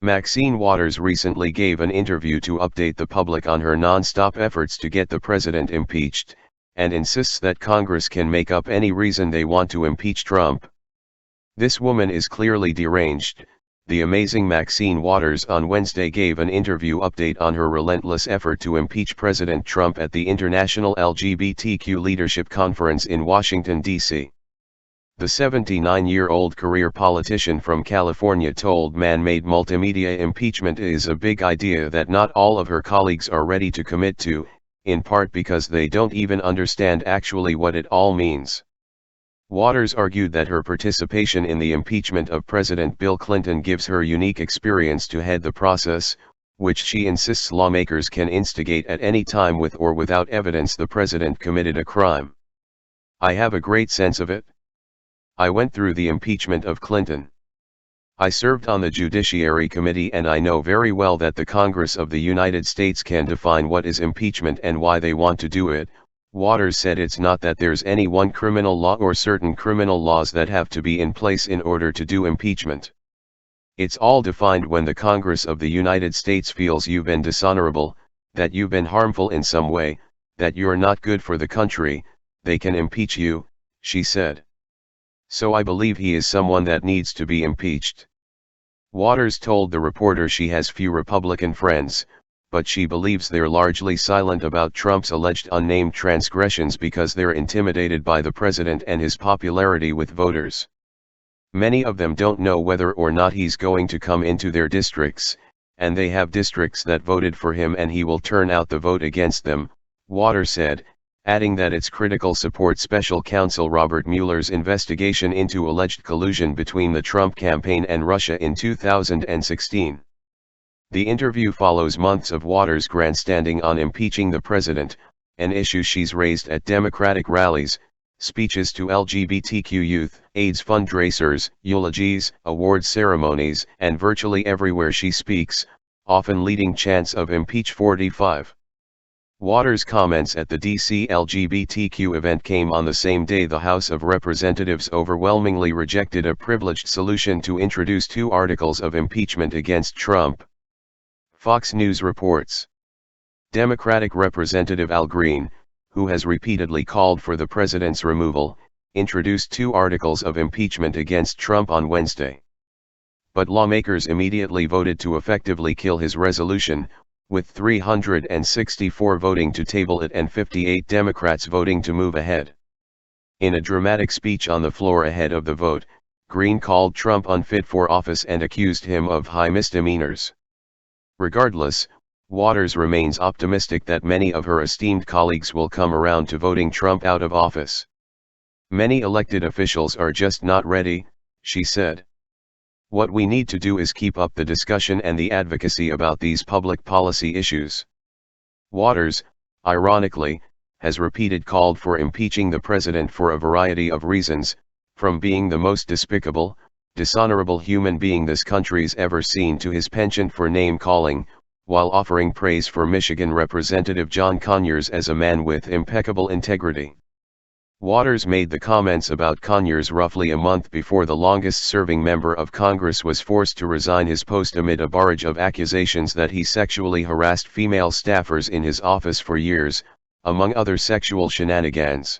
Maxine Waters recently gave an interview to update the public on her non-stop efforts to get the president impeached, and insists that Congress can make up any reason they want to impeach Trump. "This woman is clearly deranged," the amazing Maxine Waters on Wednesday gave an interview update on her relentless effort to impeach President Trump at the International LGBTQ Leadership Conference in Washington, D.C. The 79-year-old career politician from California told Man-Made Multimedia impeachment is a big idea that not all of her colleagues are ready to commit to, in part because they don't even understand actually what it all means. Waters argued that her participation in the impeachment of President Bill Clinton gives her unique experience to head the process, which she insists lawmakers can instigate at any time with or without evidence the president committed a crime. "I have a great sense of it. I went through the impeachment of Clinton. I served on the Judiciary Committee and I know very well that the Congress of the United States can define what is impeachment and why they want to do it." Waters said it's not that there's any one criminal law or certain criminal laws that have to be in place in order to do impeachment. It's all defined when the Congress of the United States feels you've been dishonorable, that you've been harmful in some way, that you're not good for the country, they can impeach you, she said. "So I believe he is someone that needs to be impeached." Waters told the reporter she has few Republican friends, but she believes they're largely silent about Trump's alleged unnamed transgressions because they're intimidated by the president and his popularity with voters. "Many of them don't know whether or not he's going to come into their districts, and they have districts that voted for him and he will turn out the vote against them," Waters said, adding that it's critical support Special Counsel Robert Mueller's investigation into alleged collusion between the Trump campaign and Russia in 2016. The interview follows months of Waters grandstanding on impeaching the president, an issue she's raised at Democratic rallies, speeches to LGBTQ youth, AIDS fundraisers, eulogies, awards ceremonies, and virtually everywhere she speaks, often leading chants of "Impeach 45." Waters' comments at the DC LGBTQ event came on the same day the House of Representatives overwhelmingly rejected a privileged solution to introduce 2 articles of impeachment against Trump. Fox News reports. Democratic Representative Al Green, who has repeatedly called for the president's removal, introduced 2 articles of impeachment against Trump on Wednesday. But lawmakers immediately voted to effectively kill his resolution, with 364 voting to table it and 58 Democrats voting to move ahead. In a dramatic speech on the floor ahead of the vote, Green called Trump unfit for office and accused him of high misdemeanors. Regardless, Waters remains optimistic that many of her esteemed colleagues will come around to voting Trump out of office. "Many elected officials are just not ready," she said. "What we need to do is keep up the discussion and the advocacy about these public policy issues." Waters, ironically, has repeatedly called for impeaching the president for a variety of reasons, from being the most despicable, dishonorable human being this country's ever seen to his penchant for name-calling, while offering praise for Michigan Representative John Conyers as a man with impeccable integrity. Waters made the comments about Conyers roughly a month before the longest-serving member of Congress was forced to resign his post amid a barrage of accusations that he sexually harassed female staffers in his office for years, among other sexual shenanigans.